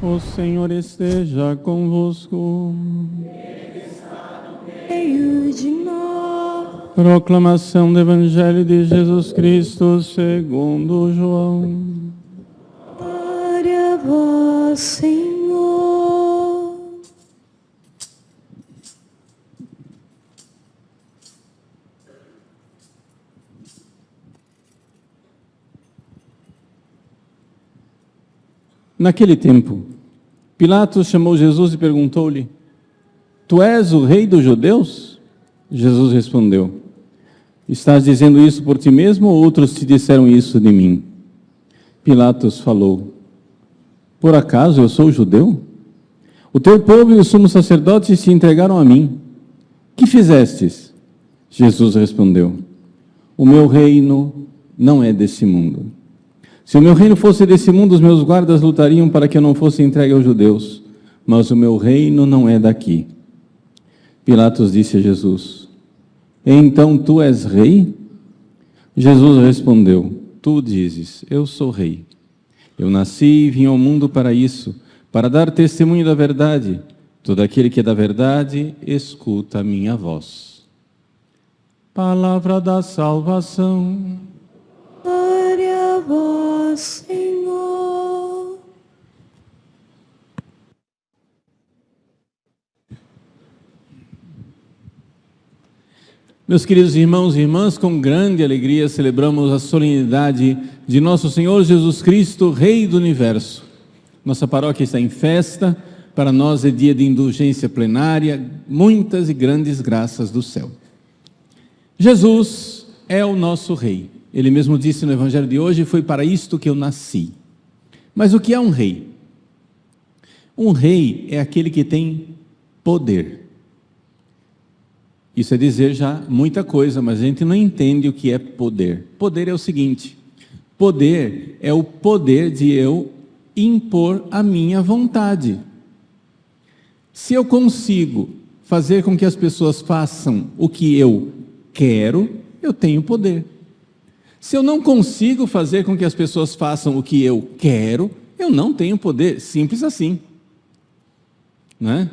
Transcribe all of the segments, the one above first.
O Senhor esteja convosco. Ele está no meio de nós. Proclamação do Evangelho de Jesus Cristo segundo João. Glória a vós, Senhor. Naquele tempo, Pilatos chamou Jesus e perguntou-lhe: Tu és o rei dos judeus? Jesus respondeu: Estás dizendo isso por ti mesmo ou outros te disseram isso de mim? Pilatos falou: Por acaso eu sou judeu? O teu povo e os sumos sacerdotes te entregaram a mim. Que fizestes? Jesus respondeu: O meu reino não é desse mundo. Se o meu reino fosse desse mundo, os meus guardas lutariam para que eu não fosse entregue aos judeus. Mas o meu reino não é daqui. Pilatos disse a Jesus: Então tu és rei? Jesus respondeu: Tu dizes, eu sou rei. Eu nasci e vim ao mundo para isso, para dar testemunho da verdade. Todo aquele que é da verdade, escuta a minha voz. Palavra da salvação. Glória a vós, Senhor. Meus queridos irmãos e irmãs, com grande alegria celebramos a solenidade de nosso Senhor Jesus Cristo, Rei do Universo. Nossa paróquia está em festa, para nós é dia de indulgência plenária, muitas e grandes graças do céu. Jesus é o nosso Rei. Ele mesmo disse no Evangelho de hoje: foi para isto que eu nasci. Mas o que é um rei? Um rei é aquele que tem poder. Isso é dizer já muita coisa, mas a gente não entende o que é poder. Poder é o seguinte: poder é o poder de eu impor a minha vontade. Se eu consigo fazer com que as pessoas façam o que eu quero, eu tenho poder. Se eu não consigo fazer com que as pessoas façam o que eu quero, eu não tenho poder. Simples assim. Não é?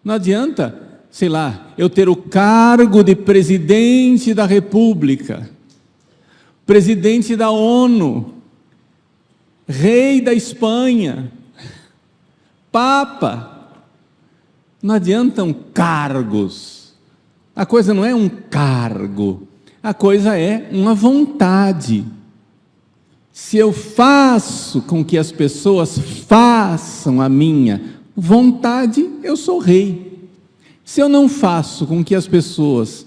Não adianta, sei lá, eu ter o cargo de presidente da República, presidente da ONU, rei da Espanha, papa. Não adiantam cargos. A coisa não é um cargo. A coisa é uma vontade. Se eu faço com que as pessoas façam a minha vontade, eu sou rei. Se eu não faço com que as pessoas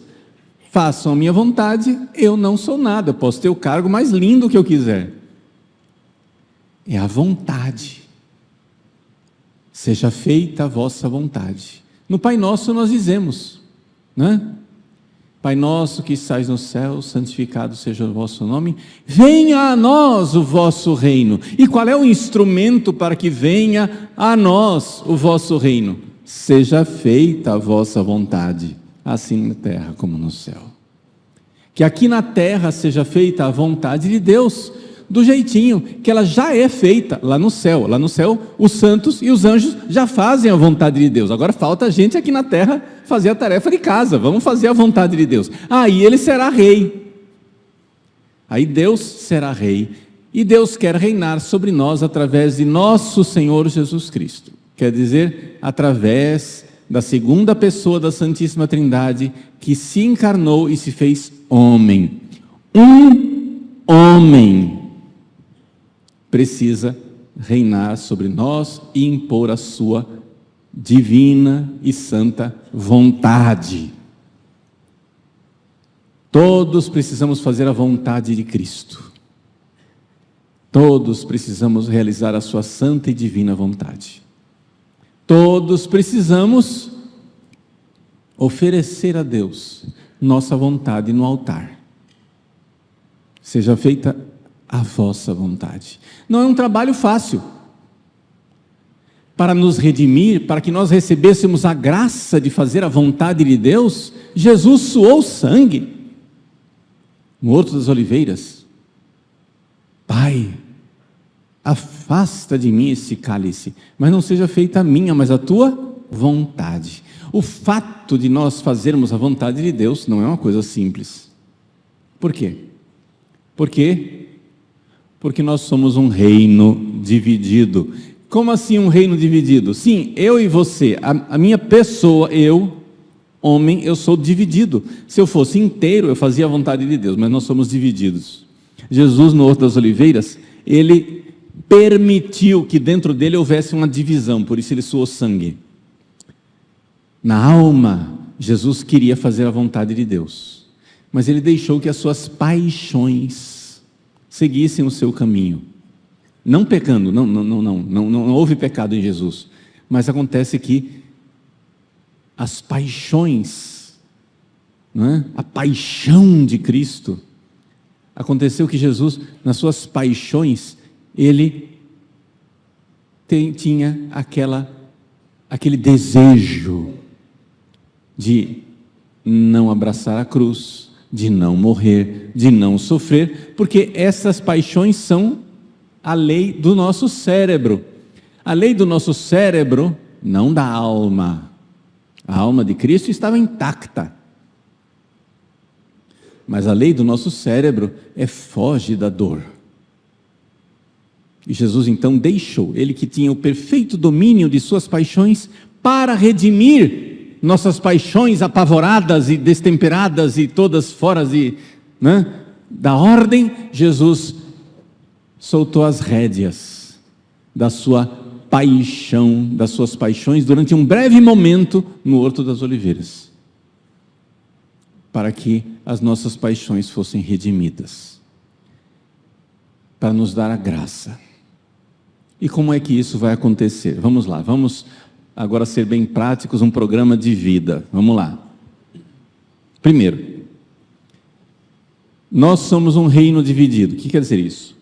façam a minha vontade, eu não sou nada. Eu posso ter o cargo mais lindo que eu quiser. É a vontade. Seja feita a vossa vontade. No Pai Nosso nós dizemos, né? Pai nosso que estais no céu, santificado seja o vosso nome, venha a nós o vosso reino. E qual é o instrumento para que venha a nós o vosso reino? Seja feita a vossa vontade, assim na terra como no céu. Que aqui na terra seja feita a vontade de Deus, do jeitinho que ela já é feita lá no céu. Lá no céu, os santos e os anjos já fazem a vontade de Deus. Agora falta a gente aqui na terra fazer a tarefa de casa. Vamos fazer a vontade de Deus. Aí ele será rei. Aí Deus será rei. E Deus quer reinar sobre nós através de nosso Senhor Jesus Cristo. Quer dizer, através da segunda pessoa da Santíssima Trindade, que se encarnou e se fez homem. Um homem precisa reinar sobre nós e impor a sua divina e santa vontade. Todos precisamos fazer a vontade de Cristo. Todos precisamos realizar a sua santa e divina vontade. Todos precisamos oferecer a Deus nossa vontade no altar. Seja feita a vossa vontade. Não é um trabalho fácil. Para nos redimir, para que nós recebêssemos a graça de fazer a vontade de Deus, Jesus suou sangue no Horto das Oliveiras. Pai, afasta de mim esse cálice, mas não seja feita a minha, mas a tua vontade. O fato de nós fazermos a vontade de Deus não é uma coisa simples. Por quê? Porque nós somos um reino dividido. Como assim um reino dividido? Sim, eu e você, a minha pessoa, eu, homem, eu sou dividido. Se eu fosse inteiro, eu fazia a vontade de Deus, mas nós somos divididos. Jesus, no Horto das Oliveiras, ele permitiu que dentro dele houvesse uma divisão, por isso ele suou sangue. Na alma, Jesus queria fazer a vontade de Deus, mas ele deixou que as suas paixões seguissem o seu caminho. Não pecando, não houve pecado em Jesus, mas acontece que as paixões, não é? A paixão de Cristo, aconteceu que Jesus, nas suas paixões, ele tinha aquele desejo de não abraçar a cruz, de não morrer, de não sofrer, porque essas paixões são a lei do nosso cérebro. A lei do nosso cérebro, não da alma. A alma de Cristo estava intacta. Mas a lei do nosso cérebro foge da dor. E Jesus então deixou, ele que tinha o perfeito domínio de suas paixões, para redimir nossas paixões apavoradas e destemperadas e todas fora da ordem. Jesus soltou as rédeas da sua paixão, das suas paixões, durante um breve momento no Horto das Oliveiras, para que as nossas paixões fossem redimidas, para nos dar a graça. E como é que isso vai acontecer? Vamos lá, vamos agora ser bem práticos, um programa de vida. Vamos lá. Primeiro, nós somos um reino dividido. O que quer dizer isso?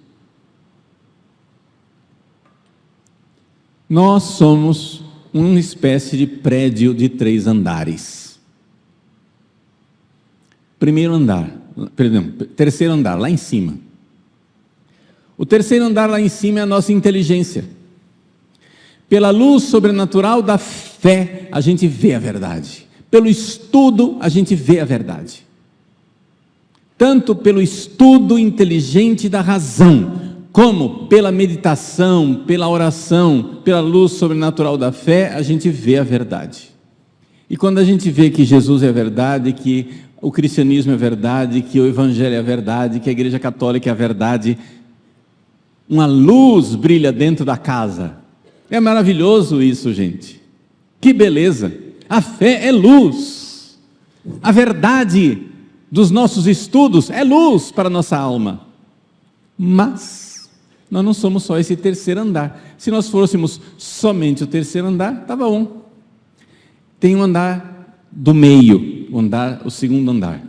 Nós somos uma espécie de prédio de 3 andares. Terceiro andar, lá em cima. O terceiro andar lá em cima é a nossa inteligência. Pela luz sobrenatural da fé, a gente vê a verdade. Pelo estudo, a gente vê a verdade. Tanto pelo estudo inteligente da razão, como pela meditação, pela oração, pela luz sobrenatural da fé, a gente vê a verdade. E quando a gente vê que Jesus é a verdade, que o cristianismo é a verdade, que o evangelho é a verdade, que a igreja católica é a verdade, uma luz brilha dentro da casa. É maravilhoso isso, gente. Que beleza! A fé é luz. A verdade dos nossos estudos é luz para a nossa alma. Mas nós não somos só esse terceiro andar. Se nós fôssemos somente o terceiro andar, estava bom. Tem um andar do meio, o segundo andar.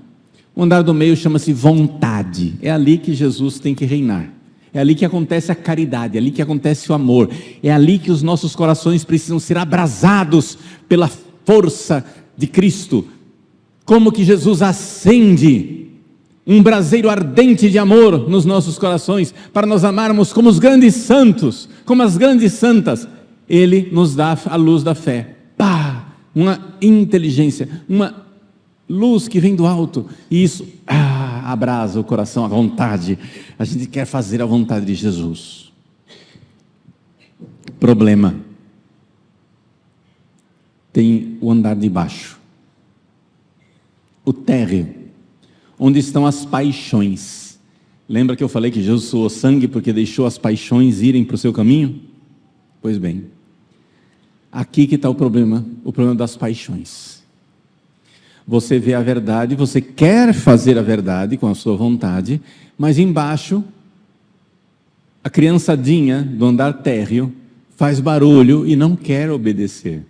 O andar do meio chama-se vontade. É ali que Jesus tem que reinar. É ali que acontece a caridade, é ali que acontece o amor, é ali que os nossos corações precisam ser abrasados pela força de Cristo. Como que Jesus acende um braseiro ardente de amor nos nossos corações, para nós amarmos como os grandes santos, como as grandes santas. Ele nos dá a luz da fé. Pá! Uma inteligência, uma luz que vem do alto, e isso abrasa o coração, a vontade. A gente quer fazer a vontade de Jesus. Problema: tem o andar de baixo, o térreo, onde estão as paixões. Lembra que eu falei que Jesus suou sangue porque deixou as paixões irem para o seu caminho? Pois bem, aqui que está o problema das paixões. Você vê a verdade, você quer fazer a verdade com a sua vontade, mas embaixo, a criançadinha do andar térreo faz barulho e não quer obedecer.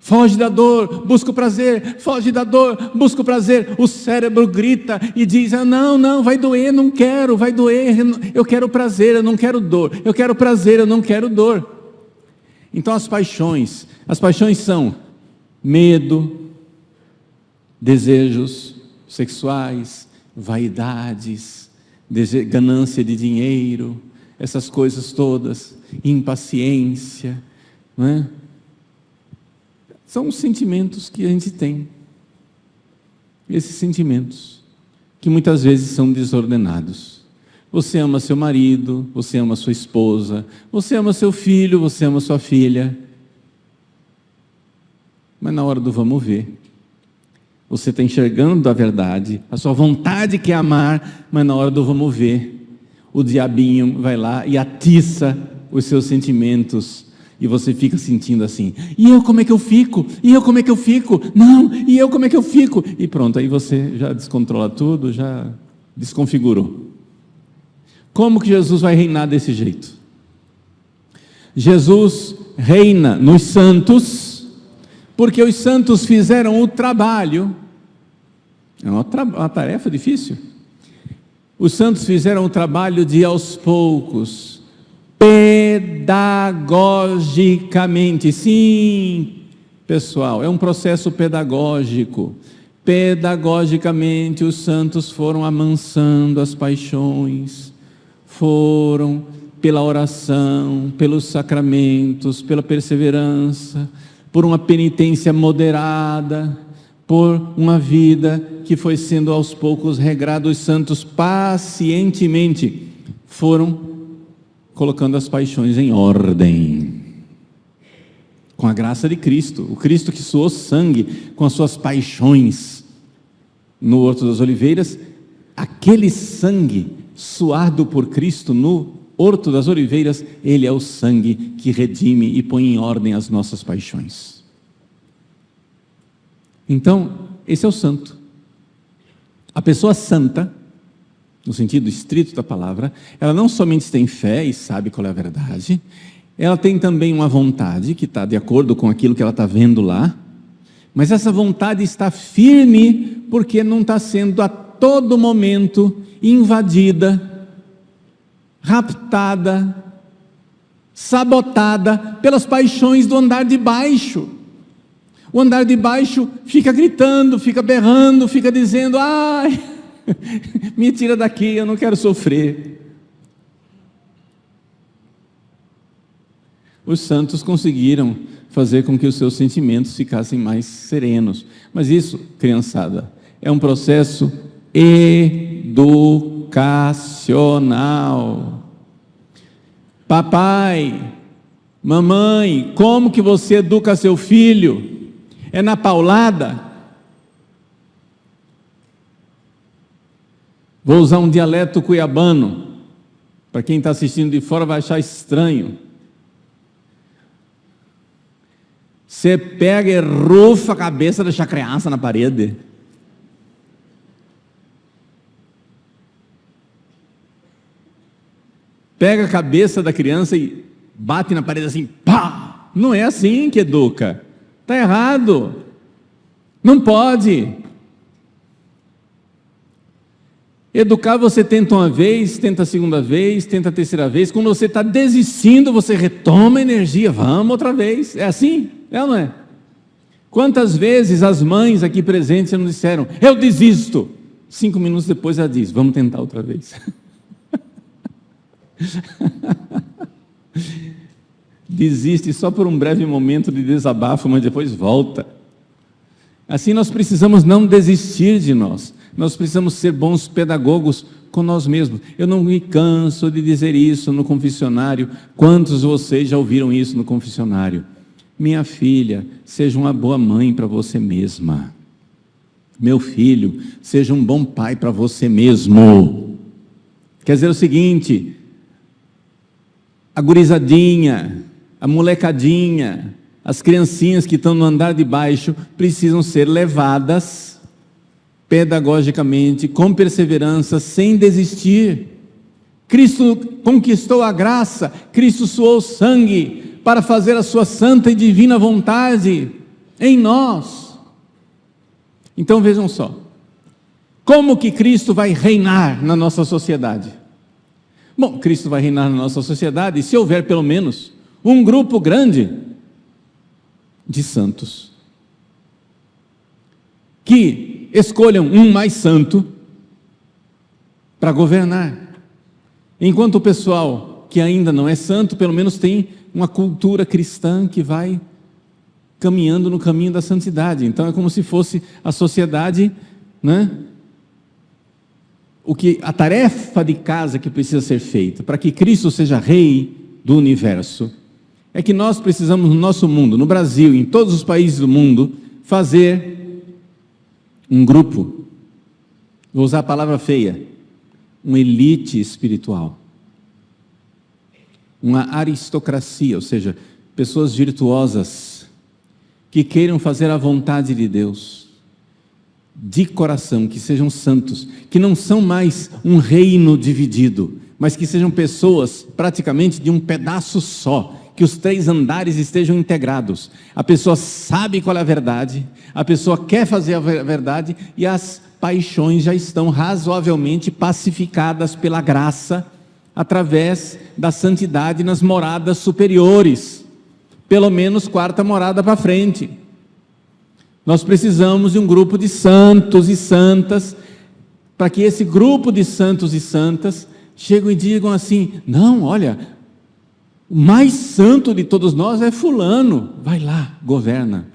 Foge da dor, busca o prazer, foge da dor, busca o prazer. O cérebro grita e diz, não, vai doer, não quero, vai doer, eu quero prazer, eu não quero dor, eu quero prazer, eu não quero dor. Então as paixões são medo, desejos sexuais, vaidades, ganância de dinheiro, essas coisas todas, impaciência, não é? São os sentimentos que a gente tem. Esses sentimentos, que muitas vezes são desordenados. Você ama seu marido, você ama sua esposa, você ama seu filho, você ama sua filha. Mas na hora do vamos ver, você está enxergando a verdade, a sua vontade quer amar, mas na hora do vamos ver, o diabinho vai lá e atiça os seus sentimentos. E você fica sentindo assim, e eu como é que eu fico? E eu como é que eu fico? Não, e eu como é que eu fico? E pronto, aí você já descontrola tudo, já desconfigurou. Como que Jesus vai reinar desse jeito? Jesus reina nos santos, porque os santos fizeram o trabalho. É uma tarefa difícil. Os santos fizeram o trabalho de aos poucos, pedagogicamente, sim, pessoal, é um processo pedagógico. Pedagogicamente os santos foram amansando as paixões, foram pela oração, pelos sacramentos, pela perseverança, por uma penitência moderada, por uma vida que foi sendo aos poucos regrada. Os santos pacientemente foram colocando as paixões em ordem, com a graça de Cristo, o Cristo que suou sangue com as suas paixões no Horto das Oliveiras. Aquele sangue suado por Cristo no Horto das Oliveiras, ele é o sangue que redime e põe em ordem as nossas paixões. Então, esse é o santo. A pessoa santa, no sentido estrito da palavra, ela não somente tem fé e sabe qual é a verdade, ela tem também uma vontade que está de acordo com aquilo que ela está vendo lá, mas essa vontade está firme porque não está sendo a todo momento invadida, raptada, sabotada pelas paixões do andar de baixo. O andar de baixo fica gritando, fica berrando, fica dizendo, ai, me tira daqui, eu não quero sofrer. Os santos conseguiram fazer com que os seus sentimentos ficassem mais serenos. Mas isso, criançada, é um processo educacional. Papai, mamãe, como que você educa seu filho? É na paulada? Vou usar um dialeto cuiabano, para quem está assistindo de fora vai achar estranho. Você pega e rufa a cabeça dessa criança na parede. Pega a cabeça da criança e bate na parede assim, pá! Não é assim que educa. Está errado. Não pode. Educar você tenta uma vez, tenta a segunda vez, tenta a terceira vez. Quando você está desistindo, você retoma a energia. Vamos outra vez. É assim? É ou não é? Quantas vezes as mães aqui presentes não disseram, eu desisto. 5 minutos depois ela diz, vamos tentar outra vez. Desiste só por um breve momento de desabafo, mas depois volta. Assim nós precisamos não desistir de nós. Nós precisamos ser bons pedagogos com nós mesmos. Eu não me canso de dizer isso no confessionário. Quantos de vocês já ouviram isso no confessionário? Minha filha, seja uma boa mãe para você mesma. Meu filho, seja um bom pai para você mesmo. Quer dizer o seguinte, a gurizadinha, a molecadinha, as criancinhas que estão no andar de baixo precisam ser levadas pedagogicamente, com perseverança, sem desistir. Cristo conquistou a graça, Cristo suou sangue para fazer a sua santa e divina vontade. em nós. Então vejam só, como que Cristo vai reinar na nossa sociedade? Bom, Cristo vai reinar na nossa sociedade se houver pelo menos um grupo grande de santos, que escolham um mais santo para governar, enquanto o pessoal que ainda não é santo, pelo menos tem uma cultura cristã que vai caminhando no caminho da santidade. Então é como se fosse a sociedade, né? A tarefa de casa que precisa ser feita para que Cristo seja rei do universo é que nós precisamos no nosso mundo, no Brasil, em todos os países do mundo, fazer um grupo, vou usar a palavra feia, uma elite espiritual, uma aristocracia, ou seja, pessoas virtuosas que queiram fazer a vontade de Deus de coração, que sejam santos, que não são mais um reino dividido, mas que sejam pessoas praticamente de um pedaço só, que os 3 andares estejam integrados. A pessoa sabe qual é a verdade, a pessoa quer fazer a verdade e as paixões já estão razoavelmente pacificadas pela graça, através da santidade nas moradas superiores, pelo menos 4ª morada para frente. Nós precisamos de um grupo de santos e santas, para que esse grupo de santos e santas cheguem e digam assim: não, olha, o mais santo de todos nós é fulano, vai lá, governa.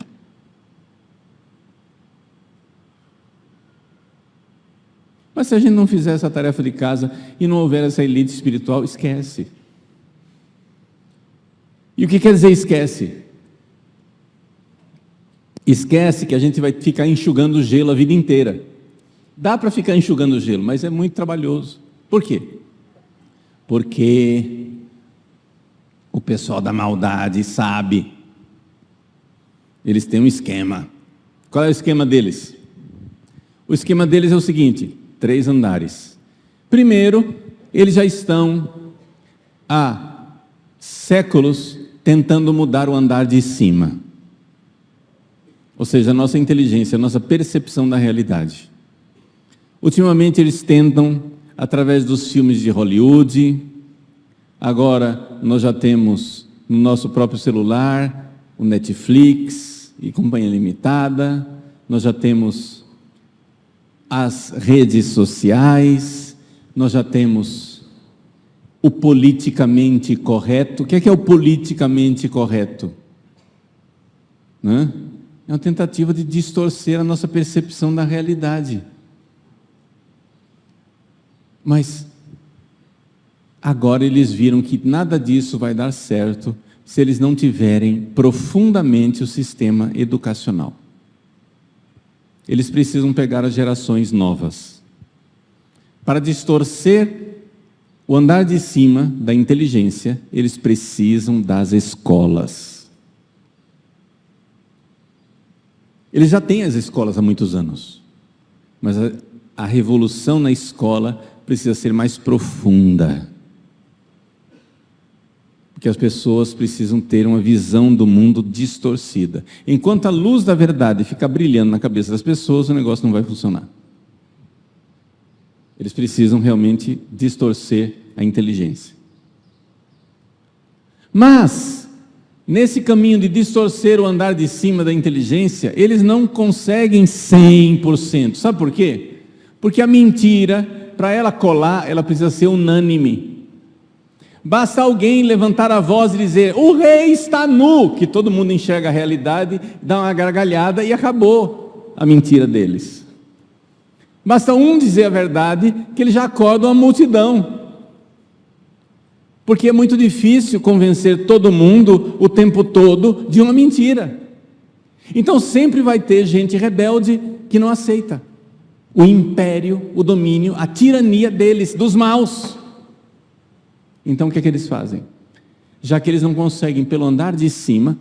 Mas se a gente não fizer essa tarefa de casa e não houver essa elite espiritual, esquece. E o que quer dizer esquece? Esquece que a gente vai ficar enxugando gelo a vida inteira. Dá para ficar enxugando gelo, mas é muito trabalhoso. Por quê? Porque o pessoal da maldade sabe. Eles têm um esquema. Qual é o esquema deles? O esquema deles é o seguinte: 3 andares. Primeiro, eles já estão há séculos tentando mudar o andar de cima. Ou seja, a nossa inteligência, a nossa percepção da realidade. Ultimamente eles tentam, através dos filmes de Hollywood, agora nós já temos no nosso próprio celular, o Netflix e Companhia Limitada, nós já temos as redes sociais, nós já temos o politicamente correto. O que é o politicamente correto? É uma tentativa de distorcer a nossa percepção da realidade. Mas agora eles viram que nada disso vai dar certo se eles não tiverem profundamente o sistema educacional. Eles precisam pegar as gerações novas. Para distorcer o andar de cima da inteligência, eles precisam das escolas. Eles já têm as escolas há muitos anos, mas a revolução na escola precisa ser mais profunda, porque as pessoas precisam ter uma visão do mundo distorcida. Enquanto a luz da verdade ficar brilhando na cabeça das pessoas, o negócio não vai funcionar. Eles precisam realmente distorcer a inteligência. Mas nesse caminho de distorcer o andar de cima da inteligência, eles não conseguem 100%. Sabe por quê? Porque a mentira, para ela colar, ela precisa ser unânime. Basta alguém levantar a voz e dizer: o rei está nu, que todo mundo enxerga a realidade, dá uma gargalhada e acabou a mentira deles. Basta um dizer a verdade, que ele já acorda uma multidão. Porque é muito difícil convencer todo mundo o tempo todo de uma mentira. Então sempre vai ter gente rebelde que não aceita o império, o domínio, a tirania deles, dos maus. Então o que é que eles fazem? Já que eles não conseguem pelo andar de cima,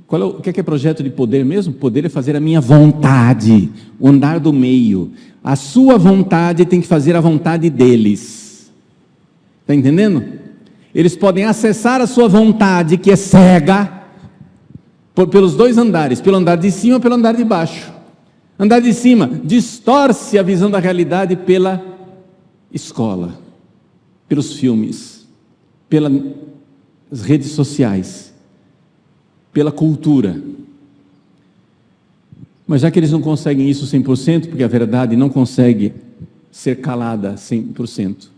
o que é projeto de poder mesmo? Poder é fazer a minha vontade, o andar do meio. A sua vontade tem que fazer a vontade deles. Está entendendo? Eles podem acessar a sua vontade, que é cega, pelos dois andares, pelo andar de cima e pelo andar de baixo. Andar de cima distorce a visão da realidade pela escola, pelos filmes, pelas redes sociais, pela cultura. Mas já que eles não conseguem isso 100%, porque a verdade não consegue ser calada 100%,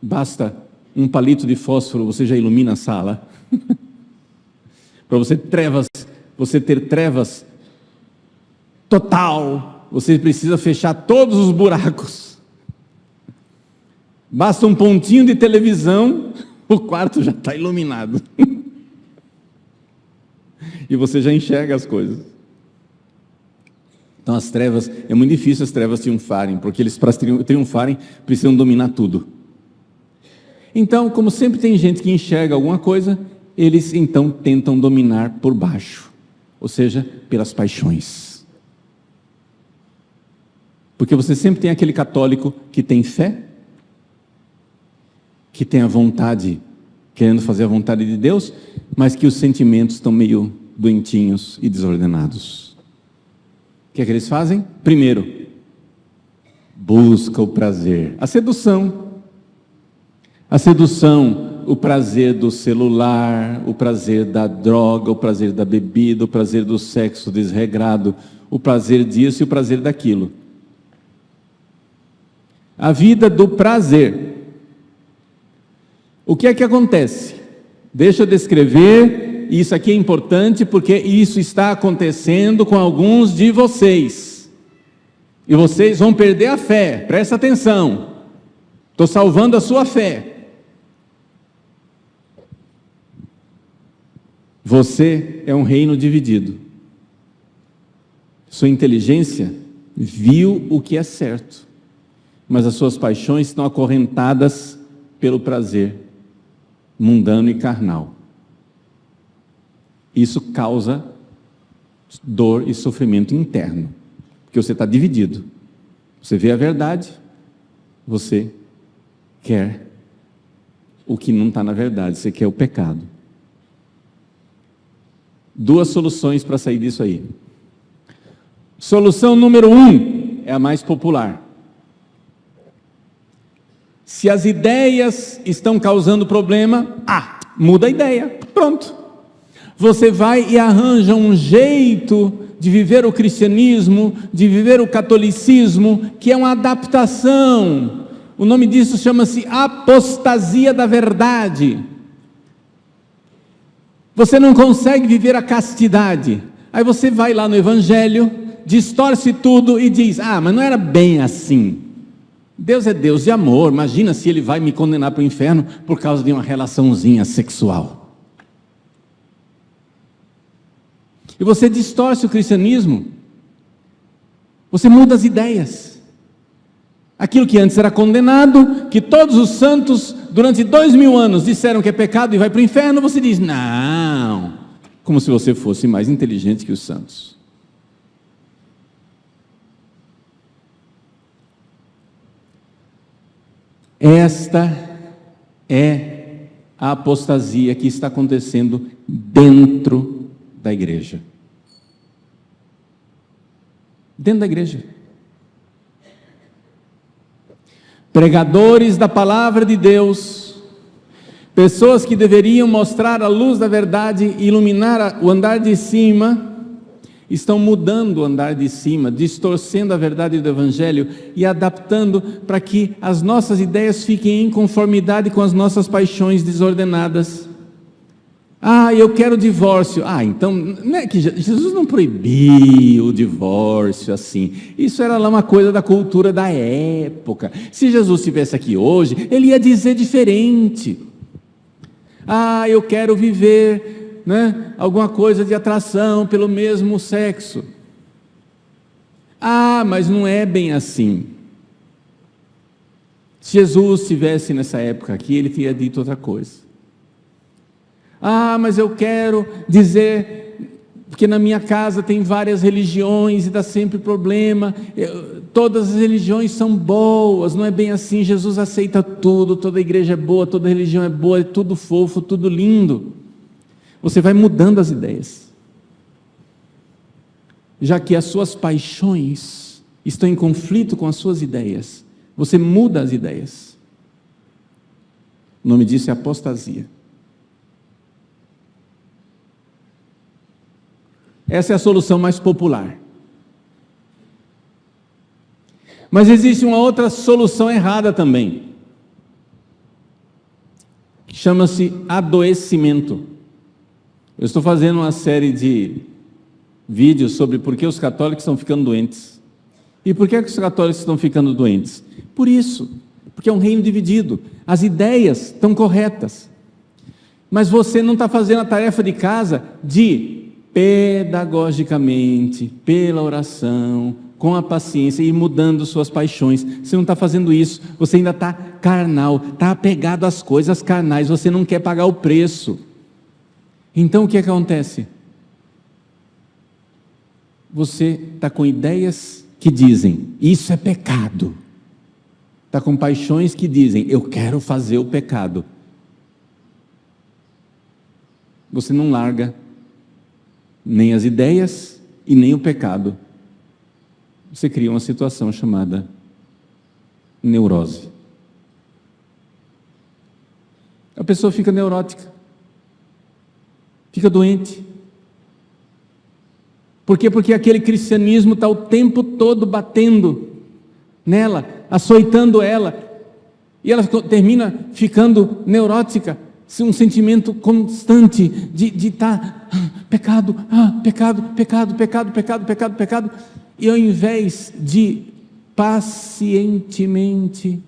basta um palito de fósforo, você já ilumina a sala. Para você ter trevas total, você precisa fechar todos os buracos. Basta um pontinho de televisão, o quarto já está iluminado. E você já enxerga as coisas. Então as trevas, é muito difícil as trevas triunfarem, porque eles para triunfarem precisam dominar tudo. Então, como sempre tem gente que enxerga alguma coisa, eles então tentam dominar por baixo, ou seja, pelas paixões. Porque você sempre tem aquele católico que tem fé, que tem a vontade, querendo fazer a vontade de Deus, mas que os sentimentos estão meio doentinhos e desordenados. O que é que eles fazem? Primeiro, busca o prazer, a sedução, o prazer do celular, o prazer da droga, o prazer da bebida, o prazer do sexo desregrado, o prazer disso e o prazer daquilo. A vida do prazer. O que é que acontece? Deixa eu descrever, isso aqui é importante porque isso está acontecendo com alguns de vocês. E vocês vão perder a fé, presta atenção. Estou salvando a sua fé. Você é um reino dividido. Sua inteligência viu o que é certo, mas as suas paixões estão acorrentadas pelo prazer mundano e carnal. Isso causa dor e sofrimento interno, porque você está dividido. Você vê a verdade, você quer o que não está na verdade, você quer o pecado. Duas soluções para sair disso aí. Solução número 1 é a mais popular. Se as ideias estão causando problema, muda a ideia, pronto. Você vai e arranja um jeito de viver o cristianismo, de viver o catolicismo, que é uma adaptação. O nome disso chama-se apostasia da verdade. Você não consegue viver a castidade. Aí você vai lá no Evangelho, distorce tudo e diz, mas não era bem assim. Deus é Deus de amor, imagina se Ele vai me condenar para o inferno por causa de uma relaçãozinha sexual. E você distorce o cristianismo, você muda as ideias. Aquilo que antes era condenado, que todos os santos durante 2000 anos disseram que é pecado e vai para o inferno, você diz, não, como se você fosse mais inteligente que os santos. Esta é a apostasia que está acontecendo dentro da igreja. Dentro da igreja. Pregadores da palavra de Deus, pessoas que deveriam mostrar a luz da verdade e iluminar o andar de cima, estão mudando o andar de cima, distorcendo a verdade do Evangelho e adaptando para que as nossas ideias fiquem em conformidade com as nossas paixões desordenadas. Eu quero divórcio. Então, não é que Jesus não proibiu o divórcio assim. Isso era lá uma coisa da cultura da época. Se Jesus estivesse aqui hoje, ele ia dizer diferente. Eu quero viver, alguma coisa de atração pelo mesmo sexo. Mas não é bem assim. Se Jesus estivesse nessa época aqui, ele teria dito outra coisa. Mas eu quero dizer, porque na minha casa tem várias religiões e dá sempre problema, todas as religiões são boas, não é bem assim, Jesus aceita tudo, toda igreja é boa, toda religião é boa, é tudo fofo, tudo lindo. Você vai mudando as ideias. já que as suas paixões estão em conflito com as suas ideias, você muda as ideias. O nome disso é apostasia. Essa é a solução mais popular. Mas existe uma outra solução errada também, que chama-se adoecimento. Eu estou fazendo uma série de vídeos sobre por que os católicos estão ficando doentes. E por que os católicos estão ficando doentes? Por isso, porque é um reino dividido. As ideias estão corretas, mas você não está fazendo a tarefa de casa de, pedagogicamente, pela oração, com a paciência e mudando suas paixões. Você não está fazendo isso, você ainda está carnal, está apegado às coisas carnais, você não quer pagar o preço. Então o que acontece? Você está com ideias que dizem, isso é pecado. Está com paixões que dizem, eu quero fazer o pecado. Você não larga nem as ideias e nem o pecado. Você cria uma situação chamada neurose. A pessoa fica neurótica, fica doente. Por quê? Porque aquele cristianismo está o tempo todo batendo nela, açoitando ela, e ela termina ficando neurótica, um sentimento constante de estar, pecado, pecado, e ao invés de pacientemente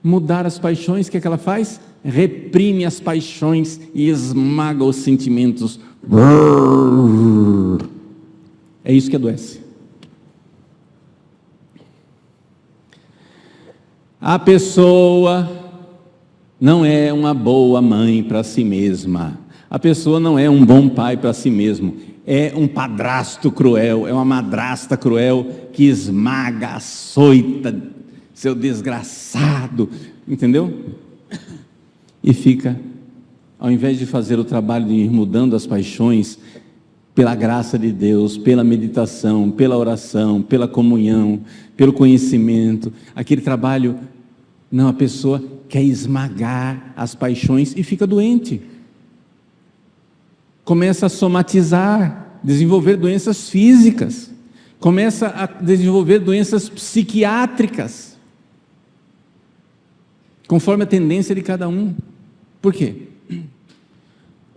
mudar as paixões, o que é que ela faz? Reprime as paixões e esmaga os sentimentos. É isso que adoece. A pessoa não é uma boa mãe para si mesma. A pessoa não é um bom pai para si mesmo. É um padrasto cruel, é uma madrasta cruel que esmaga, açoita, seu desgraçado, entendeu? E fica, ao invés de fazer o trabalho de ir mudando as paixões, pela graça de Deus, pela meditação, pela oração, pela comunhão, pelo conhecimento, aquele trabalho, não, a pessoa quer esmagar as paixões e fica doente. Começa a somatizar, desenvolver doenças físicas, começa a desenvolver doenças psiquiátricas, conforme a tendência de cada um. Por quê?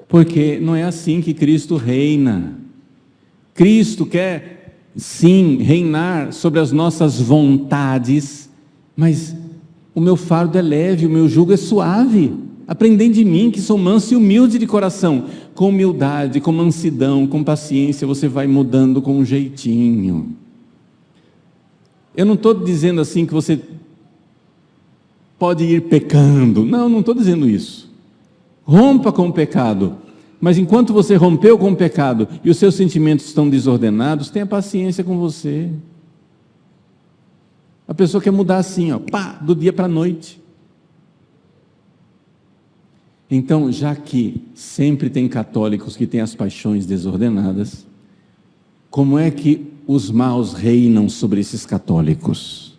Porque não é assim que Cristo reina. Cristo quer, sim, reinar sobre as nossas vontades, mas o meu fardo é leve, o meu jugo é suave. Aprendei de mim, que sou manso e humilde de coração. Com humildade, com mansidão, com paciência, você vai mudando com um jeitinho. Eu não estou dizendo assim que você pode ir pecando. Não estou dizendo isso. Rompa com o pecado. Mas enquanto você rompeu com o pecado e os seus sentimentos estão desordenados, tenha paciência com você. A pessoa quer mudar assim, do dia para a noite. Então, já que sempre tem católicos que têm as paixões desordenadas, como é que os maus reinam sobre esses católicos?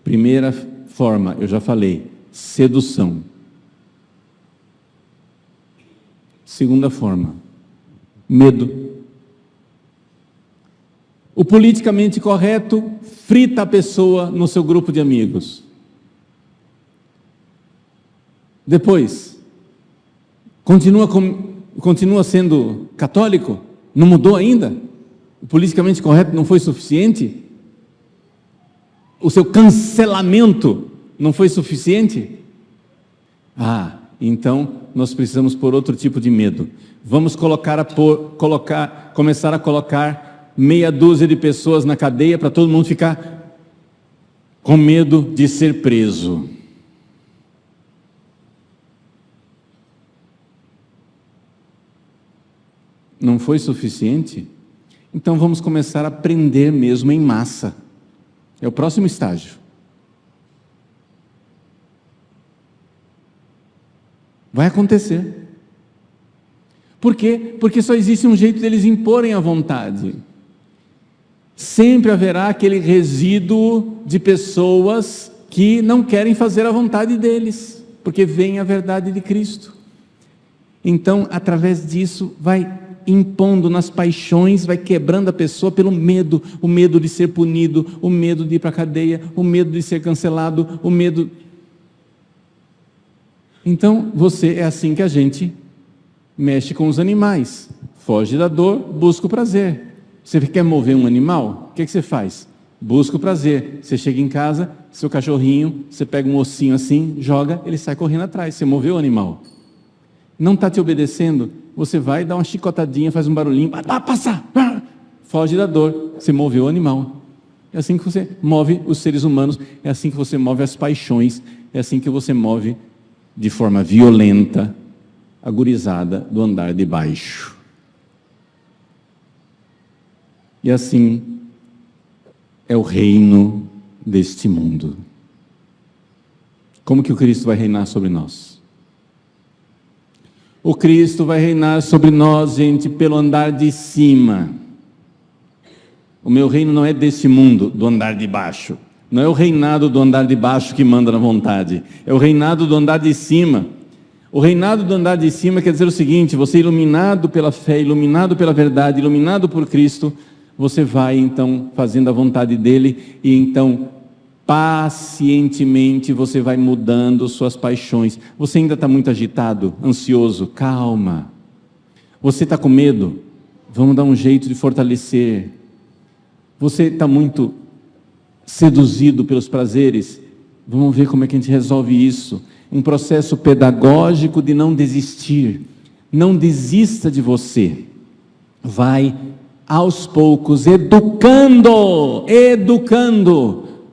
Primeira forma, eu já falei, sedução. Segunda forma, medo. O politicamente correto frita a pessoa no seu grupo de amigos. Depois, continua sendo católico? Não mudou ainda? O politicamente correto não foi suficiente? O seu cancelamento não foi suficiente? Então nós precisamos pôr outro tipo de medo. Vamos começar a colocar meia dúzia de pessoas na cadeia para todo mundo ficar com medo de ser preso. Não foi suficiente? Então vamos começar a prender mesmo em massa. É o próximo estágio. Vai acontecer. Por quê? Porque só existe um jeito deles imporem a vontade. Sempre haverá aquele resíduo de pessoas que não querem fazer a vontade deles, porque vem a verdade de Cristo. Então, através disso, vai impondo nas paixões, vai quebrando a pessoa pelo medo, o medo de ser punido, o medo de ir para a cadeia, o medo de ser cancelado, o medo... Então, é assim que a gente mexe com os animais. Foge da dor, busca o prazer. Você quer mover um animal? O que você faz? Busca o prazer. Você chega em casa, seu cachorrinho, você pega um ossinho assim, joga, ele sai correndo atrás. Você moveu o animal. Não está te obedecendo, você vai dar uma chicotadinha, faz um barulhinho, passa, foge da dor, você moveu o animal. É assim que você move os seres humanos, é assim que você move as paixões, é assim que você move de forma violenta a gurizada do andar de baixo. E assim é o reino deste mundo. Como que o Cristo vai reinar sobre nós? O Cristo vai reinar sobre nós, gente, pelo andar de cima. O meu reino não é deste mundo, do andar de baixo. Não é o reinado do andar de baixo que manda na vontade. É o reinado do andar de cima. O reinado do andar de cima quer dizer o seguinte: você iluminado pela fé, iluminado pela verdade, iluminado por Cristo, você vai então fazendo a vontade dele e então pacientemente você vai mudando suas paixões. Você ainda está muito agitado, ansioso? Calma. Você está com medo? Vamos dar um jeito de fortalecer. Você está muito seduzido pelos prazeres? Vamos ver como é que a gente resolve isso. Um processo pedagógico de não desistir. Não desista de você. Vai aos poucos educando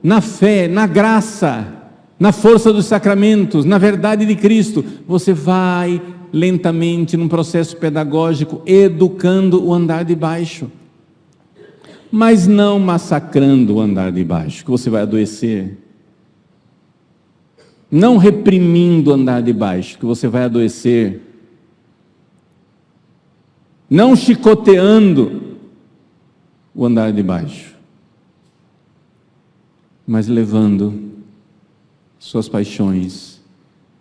na fé, na graça, na força dos sacramentos, na verdade de Cristo. Você vai lentamente num processo pedagógico educando o andar de baixo, mas não massacrando o andar de baixo, que você vai adoecer. Não reprimindo o andar de baixo, que você vai adoecer. Não chicoteando o andar de baixo, mas levando suas paixões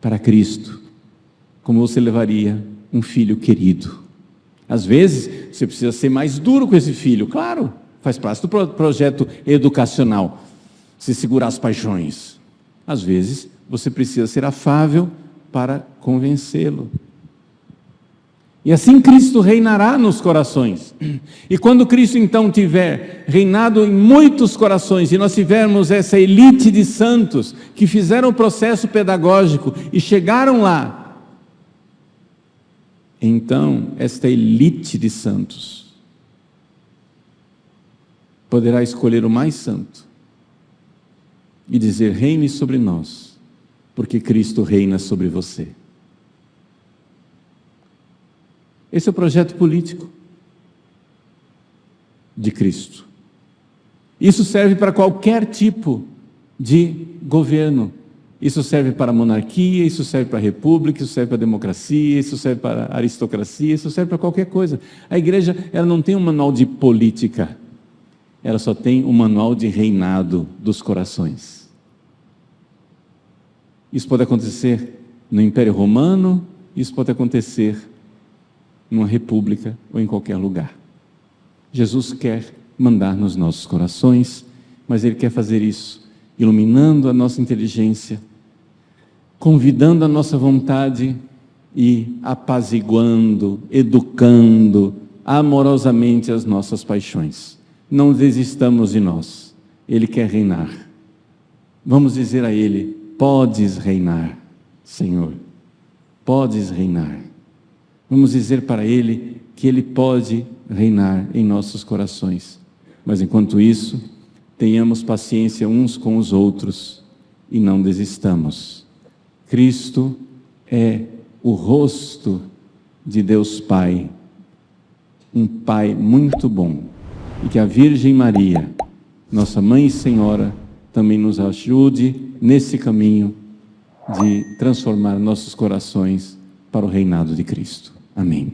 para Cristo, como você levaria um filho querido. Às vezes, você precisa ser mais duro com esse filho, claro, faz parte do projeto educacional, se segurar as paixões. Às vezes, você precisa ser afável para convencê-lo. E assim Cristo reinará nos corações. E quando Cristo então tiver reinado em muitos corações, e nós tivermos essa elite de santos que fizeram o processo pedagógico e chegaram lá, então esta elite de santos poderá escolher o mais santo e dizer: reine sobre nós, porque Cristo reina sobre você. Esse é o projeto político de Cristo. Isso serve para qualquer tipo de governo. Isso serve para a monarquia, isso serve para a república, isso serve para a democracia, isso serve para a aristocracia, isso serve para qualquer coisa. A igreja, ela não tem um manual de política, ela só tem um manual de reinado dos corações. Isso pode acontecer no Império Romano, isso pode acontecer numa república ou em qualquer lugar. Jesus quer mandar nos nossos corações, mas Ele quer fazer isso iluminando a nossa inteligência, convidando a nossa vontade e apaziguando, educando amorosamente as nossas paixões. Não desistamos de nós. Ele quer reinar. Vamos dizer a Ele: podes reinar, Senhor, podes reinar. Vamos dizer para Ele que Ele pode reinar em nossos corações. Mas enquanto isso, tenhamos paciência uns com os outros e não desistamos. Cristo é o rosto de Deus Pai, um Pai muito bom, e que a Virgem Maria, nossa Mãe e Senhora, também nos ajude nesse caminho de transformar nossos corações para o reinado de Cristo. Amém.